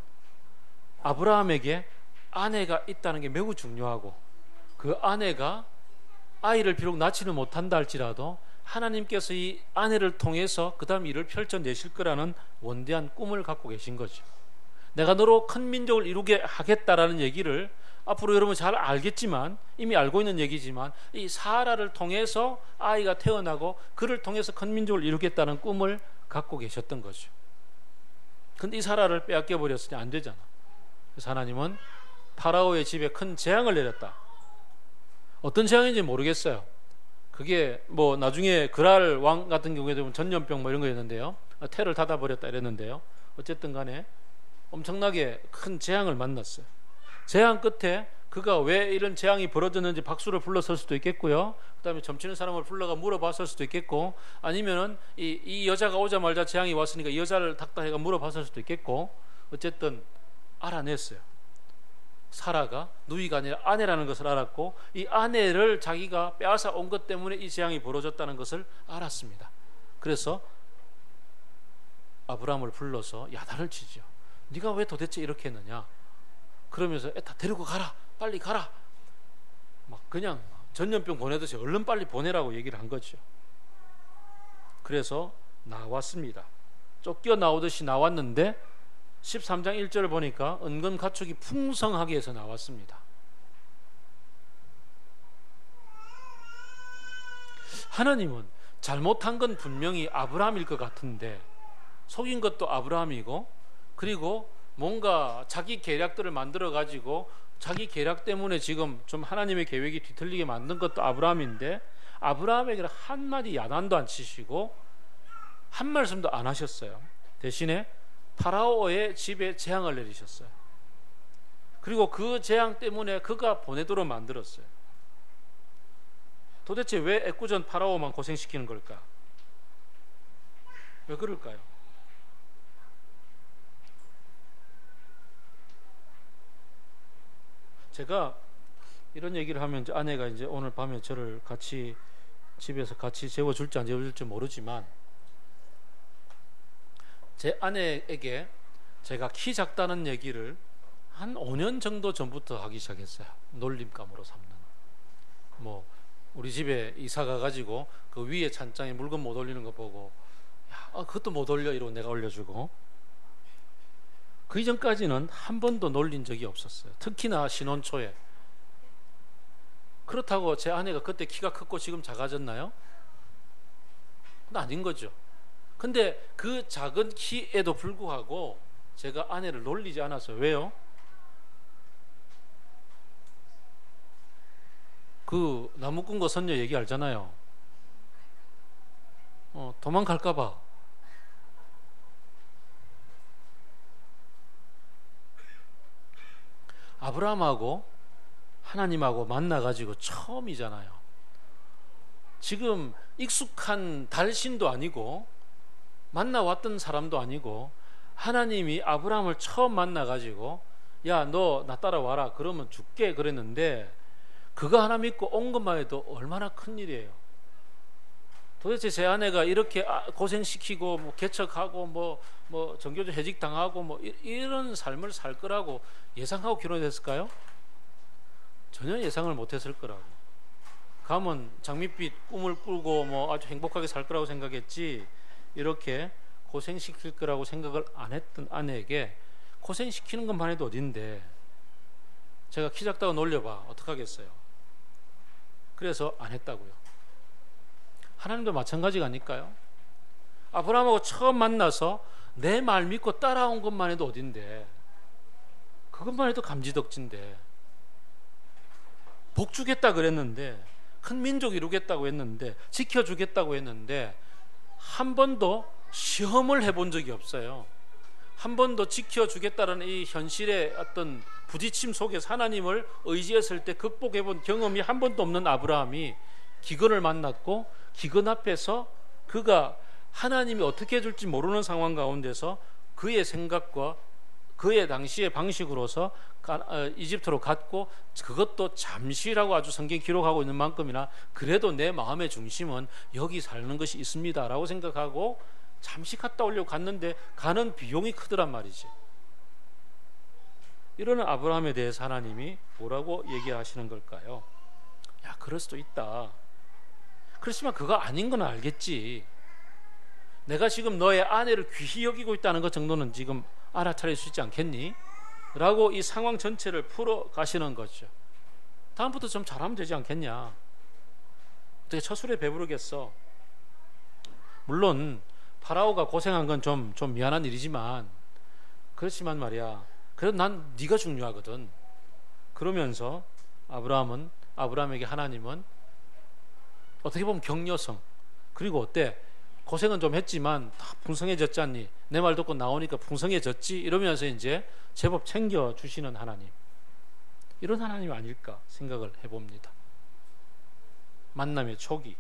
Speaker 1: 아브라함에게 아내가 있다는 게 매우 중요하고 그 아내가 아이를 비록 낳지는 못한다 할지라도 하나님께서 이 아내를 통해서 그 다음 일을 펼쳐내실 거라는 원대한 꿈을 갖고 계신 거죠. 내가 너로 큰 민족을 이루게 하겠다라는 얘기를 앞으로 여러분 잘 알겠지만, 이미 알고 있는 얘기지만 이 사라를 통해서 아이가 태어나고 그를 통해서 큰 민족을 이루겠다는 꿈을 갖고 계셨던 거죠. 근데 이 사라를 빼앗겨 버렸으니 안 되잖아. 그래서 하나님은 파라오의 집에 큰 재앙을 내렸다. 어떤 재앙인지 모르겠어요. 그게 뭐 나중에 그랄 왕 같은 경우에 되면 전염병 뭐 이런 거였는데요, 태를 닫아버렸다 이랬는데요, 어쨌든 간에 엄청나게 큰 재앙을 만났어요. 재앙 끝에 그가 왜 이런 재앙이 벌어졌는지 박수를 불러설 수도 있겠고요, 그 다음에 점치는 사람을 불러가 물어봤을 수도 있겠고, 아니면은 이 여자가 오자마자 재앙이 왔으니까 이 여자를 닥다 해가 물어봤을 수도 있겠고, 어쨌든 알아냈어요. 사라가 누이가 아니라 아내라는 것을 알았고, 이 아내를 자기가 빼앗아 온 것 때문에 이 재앙이 벌어졌다는 것을 알았습니다. 그래서 아브라함을 불러서 야단을 치죠. 네가 왜 도대체 이렇게 했느냐, 그러면서 다 데리고 가라, 빨리 가라, 막 그냥 전염병 보내듯이 얼른 빨리 보내라고 얘기를 한 거죠. 그래서 나왔습니다. 쫓겨 나오듯이 나왔는데 13장 1절을 보니까 은근 가축이 풍성하게 해서 나왔습니다. 하나님은 잘못한 건 분명히 아브라함일 것 같은데 속인 것도 아브라함이고, 그리고 뭔가 자기 계략들을 만들어 가지고 자기 계략 때문에 지금 좀 하나님의 계획이 뒤틀리게 만든 것도 아브라함인데, 아브라함에게는 한마디 야단도 안 치시고 한 말씀도 안 하셨어요. 대신에 파라오의 집에 재앙을 내리셨어요. 그리고 그 재앙 때문에 그가 보내도록 만들었어요. 도대체 왜 애꿎은 파라오만 고생시키는 걸까? 왜 그럴까요? 제가 이런 얘기를 하면 이제 아내가 이제 오늘 밤에 저를 같이 집에서 같이 재워줄지 안 재워줄지 모르지만, 제 아내에게 제가 키 작다는 얘기를 한 5년 정도 전부터 하기 시작했어요. 놀림감으로 삼는. 뭐 우리 집에 이사 가가지고 그 위에 찬장에 물건 못 올리는 거 보고, 야, 그것도 못 올려 이러고 내가 올려주고. 그 이전까지는 한 번도 놀린 적이 없었어요. 특히나 신혼 초에. 그렇다고 제 아내가 그때 키가 컸고 지금 작아졌나요? 그건 아닌 거죠. 근데 그 작은 키에도 불구하고 제가 아내를 놀리지 않았어요. 왜요? 그 나무꾼과 선녀 얘기 알잖아요. 도망갈까봐. 아브라함하고 하나님하고 만나가지고 처음이잖아요. 지금 익숙한 달신도 아니고 만나왔던 사람도 아니고 하나님이 아브라함을 처음 만나가지고 야, 너 나 따라와라 그러면 죽게 그랬는데 그거 하나 믿고 온 것만 해도 얼마나 큰 일이에요. 도대체 제 아내가 이렇게 고생시키고 뭐 개척하고 뭐 정교조 해직 당하고 뭐 이런 삶을 살 거라고 예상하고 결혼했을까요? 전혀 예상을 못했을 거라고. 가면 장밋빛 꿈을 꾸고 뭐 아주 행복하게 살 거라고 생각했지 이렇게 고생시킬 거라고 생각을 안 했던 아내에게 고생시키는 것만 해도 어딘데 제가 키 작다고 놀려봐 어떡하겠어요. 그래서 안 했다고요. 하나님도 마찬가지가 아닐까요? 아브라함하고 처음 만나서 내 말 믿고 따라온 것만 해도 어딘데 그것만 해도 감지덕진데 복 주겠다 그랬는데 큰 민족 이루겠다고 했는데 지켜주겠다고 했는데 한 번도 시험을 해본 적이 없어요. 한 번도 지켜주겠다는 이 현실의 어떤 부딪힘 속에서 하나님을 의지했을 때 극복해본 경험이 한 번도 없는 아브라함이 기근을 만났고 기근 앞에서 그가 하나님이 어떻게 해줄지 모르는 상황 가운데서 그의 생각과 그의 당시의 방식으로서 이집트로 갔고 그것도 잠시라고 아주 성경 기록하고 있는 만큼이나 그래도 내 마음의 중심은 여기 사는 것이 있습니다 라고 생각하고 잠시 갔다 오려고 갔는데 가는 비용이 크더란 말이지. 이런 아브라함에 대해서 하나님이 뭐라고 얘기하시는 걸까요? 야, 그럴 수도 있다. 그렇지만 그거 아닌 건 알겠지. 내가 지금 너의 아내를 귀히 여기고 있다는 것 정도는 지금 알아차릴 수 있지 않겠니? 라고 이 상황 전체를 풀어 가시는 거죠. 다음부터 좀 잘하면 되지 않겠냐? 어떻게 첫 술에 배부르겠어? 물론 파라오가 고생한 건 좀 미안한 일이지만 그렇지만 말이야. 그래도 난 네가 중요하거든. 그러면서 아브라함에게 하나님은 어떻게 보면 격려성 그리고 어때? 고생은 좀 했지만 다 풍성해졌지 않니? 내 말 듣고 나오니까 풍성해졌지? 이러면서 이제 제법 챙겨주시는 하나님. 이런 하나님 아닐까 생각을 해봅니다. 만남의 초기.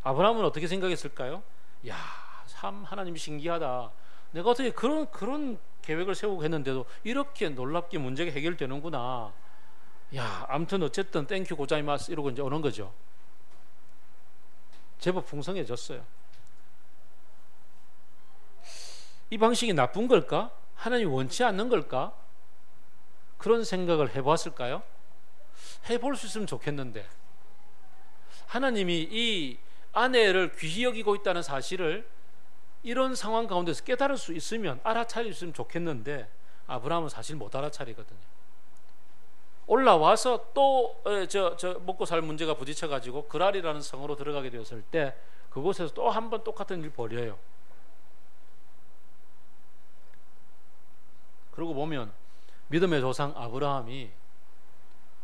Speaker 1: 아브라함은 어떻게 생각했을까요? 야, 참 하나님이 신기하다. 내가 어떻게 그런 계획을 세우고 했는데도 이렇게 놀랍게 문제가 해결되는구나. 야, 아무튼 어쨌든 땡큐 고자이마스 이러고 이제 오는 거죠. 제법 풍성해졌어요. 이 방식이 나쁜 걸까? 하나님이 원치 않는 걸까? 그런 생각을 해보았을까요? 해볼 수 있으면 좋겠는데 하나님이 이 아내를 귀히 여기고 있다는 사실을 이런 상황 가운데서 깨달을 수 있으면 알아차릴 수 있으면 좋겠는데 아브라함은 사실 못 알아차리거든요. 올라와서 또 먹고 살 문제가 부딪혀가지고 그랄이라는 성으로 들어가게 되었을 때 그곳에서 또 한 번 똑같은 일을 벌여요. 그러고 보면 믿음의 조상 아브라함이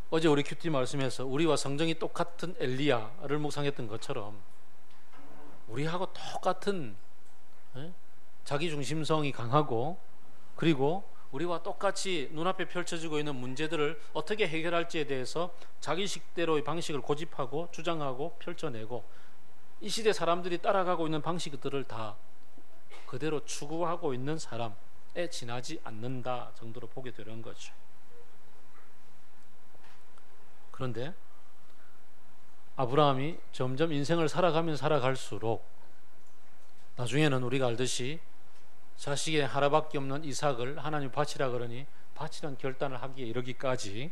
Speaker 1: 어제 우리 큐티 말씀에서 우리와 성정이 똑같은 엘리야를 묵상했던 것처럼 우리하고 똑같은 자기중심성이 강하고 그리고 우리와 똑같이 눈앞에 펼쳐지고 있는 문제들을 어떻게 해결할지에 대해서 자기식대로의 방식을 고집하고 주장하고 펼쳐내고 이 시대 사람들이 따라가고 있는 방식들을 다 그대로 추구하고 있는 사람에 지나지 않는다 정도로 보게 되는 거죠. 그런데 아브라함이 점점 인생을 살아가면 살아갈수록 나중에는 우리가 알듯이 자식의 하나밖에 없는 이삭을 하나님 바치라 그러니 바치라는 결단을 하기에 이르기까지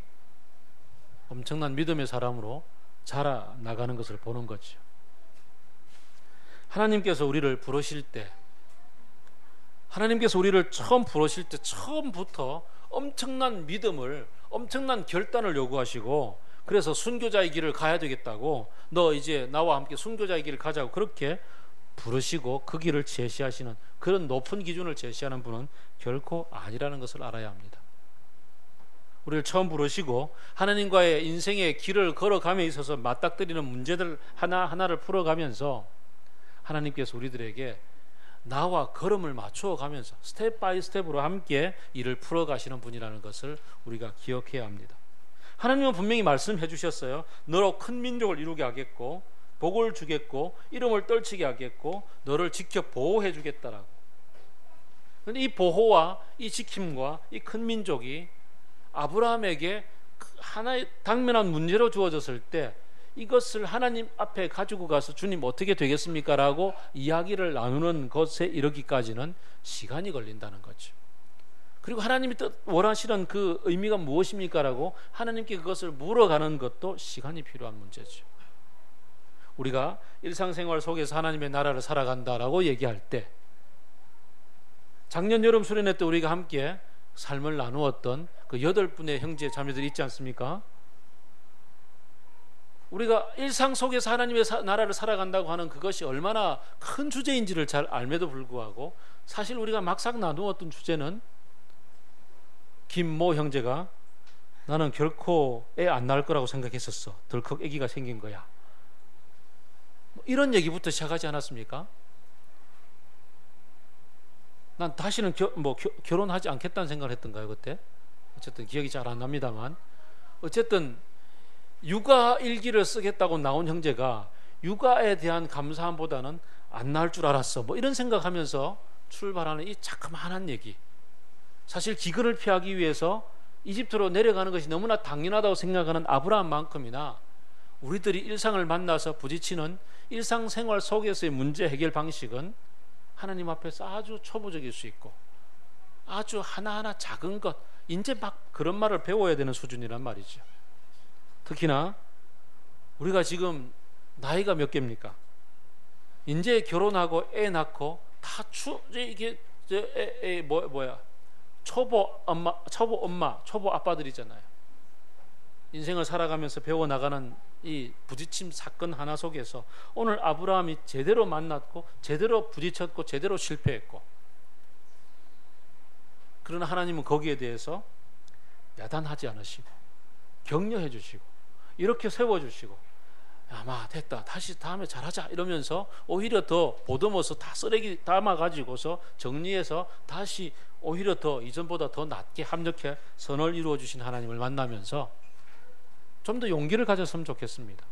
Speaker 1: 엄청난 믿음의 사람으로 자라나가는 것을 보는 거죠. 하나님께서 우리를 부르실 때 하나님께서 우리를 처음 부르실 때 처음부터 엄청난 믿음을 엄청난 결단을 요구하시고 그래서 순교자의 길을 가야 되겠다고 너 이제 나와 함께 순교자의 길을 가자고 그렇게 부르시고 그 길을 제시하시는 그런 높은 기준을 제시하는 분은 결코 아니라는 것을 알아야 합니다. 우리를 처음 부르시고 하나님과의 인생의 길을 걸어감에 있어서 맞닥뜨리는 문제들 하나하나를 풀어가면서 하나님께서 우리들에게 나와 걸음을 맞추어 가면서 스텝 바이 스텝으로 함께 일을 풀어가시는 분이라는 것을 우리가 기억해야 합니다. 하나님은 분명히 말씀해 주셨어요. 너로 큰 민족을 이루게 하겠고 복을 주겠고 이름을 떨치게 하겠고 너를 지켜 보호해 주겠다라고. 그런데 이 보호와 이 지킴과 이 큰 민족이 아브라함에게 하나의 당면한 문제로 주어졌을 때 이것을 하나님 앞에 가지고 가서 주님 어떻게 되겠습니까? 라고 이야기를 나누는 것에 이르기까지는 시간이 걸린다는 거죠. 그리고 하나님이 원하시는 그 의미가 무엇입니까? 라고 하나님께 그것을 물어가는 것도 시간이 필요한 문제죠. 우리가 일상생활 속에서 하나님의 나라를 살아간다라고 얘기할 때 작년 여름 수련회 때 우리가 함께 삶을 나누었던 그 8분의 형제 자매들이 있지 않습니까? 우리가 일상 속에서 하나님의 나라를 살아간다고 하는 그것이 얼마나 큰 주제인지를 잘 알매도 불구하고 사실 우리가 막상 나누었던 주제는 김모 형제가 나는 결코 애 안 낳을 거라고 생각했었어. 덜컥 아기가 생긴 거야. 이런 얘기부터 시작하지 않았습니까? 난 다시는 결혼하지 않겠다는 생각을 했던가요 그때? 어쨌든 기억이 잘 안 납니다만 어쨌든 육아 일기를 쓰겠다고 나온 형제가 육아에 대한 감사함보다는 안 낳을 줄 알았어 뭐 이런 생각하면서 출발하는 이 자그마한 얘기, 사실 기근을 피하기 위해서 이집트로 내려가는 것이 너무나 당연하다고 생각하는 아브라함만큼이나 우리들이 일상을 만나서 부딪히는 일상생활 속에서의 문제 해결 방식은 하나님 앞에서 아주 초보적일 수 있고 아주 하나하나 작은 것, 이제 막 그런 말을 배워야 되는 수준이란 말이죠. 특히나 우리가 지금 나이가 몇 개입니까? 이제 결혼하고 애 낳고 다 이게 초보 엄마, 초보 아빠들이잖아요. 인생을 살아가면서 배워나가는 이 부딪힘 사건 하나 속에서 오늘 아브라함이 제대로 만났고 제대로 부딪혔고 제대로 실패했고, 그러나 하나님은 거기에 대해서 야단하지 않으시고 격려해 주시고 이렇게 세워주시고 아마 됐다 다시 다음에 잘하자 이러면서 오히려 더 보듬어서 다 쓰레기 담아가지고서 정리해서 다시 오히려 더 이전보다 더 낫게 합력해 선을 이루어 주신 하나님을 만나면서 좀 더 용기를 가졌으면 좋겠습니다.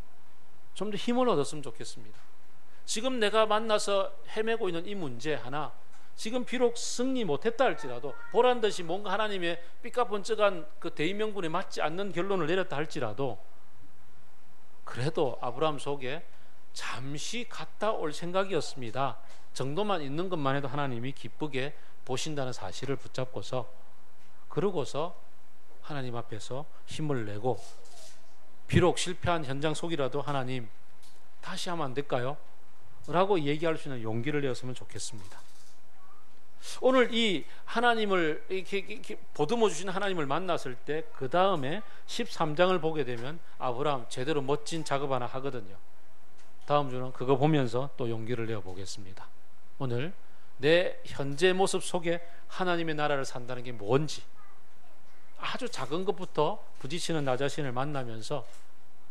Speaker 1: 좀 더 힘을 얻었으면 좋겠습니다. 지금 내가 만나서 헤매고 있는 이 문제 하나, 지금 비록 승리 못했다 할지라도 보란듯이 뭔가 하나님의 삐까번쩍한 그 대의명분에 맞지 않는 결론을 내렸다 할지라도 그래도 아브라함 속에 잠시 갔다 올 생각이었습니다 정도만 있는 것만 해도 하나님이 기쁘게 보신다는 사실을 붙잡고서, 그러고서 하나님 앞에서 힘을 내고 비록 실패한 현장 속이라도 하나님 다시 하면 안 될까요? 라고 얘기할 수 있는 용기를 내었으면 좋겠습니다. 오늘 이 하나님을 이렇게 보듬어 주신 하나님을 만났을 때 그 다음에 13장을 보게 되면 아브라함 제대로 멋진 작업 하나 하거든요. 다음 주는 그거 보면서 또 용기를 내어 보겠습니다. 오늘 내 현재 모습 속에 하나님의 나라를 산다는 게 뭔지 아주 작은 것부터 부딪히는 나 자신을 만나면서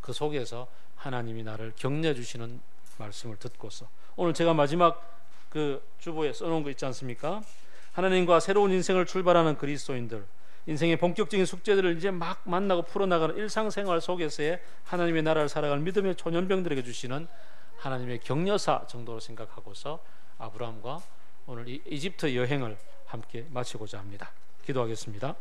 Speaker 1: 그 속에서 하나님이 나를 격려해 주시는 말씀을 듣고서 오늘 제가 마지막 그 주보에 써놓은 거 있지 않습니까? 하나님과 새로운 인생을 출발하는 그리스도인들, 인생의 본격적인 숙제들을 이제 막 만나고 풀어나가는 일상생활 속에서의 하나님의 나라를 살아갈 믿음의 초년병들에게 주시는 하나님의 격려사 정도로 생각하고서 아브라함과 오늘 이 이집트 여행을 함께 마치고자 합니다. 기도하겠습니다.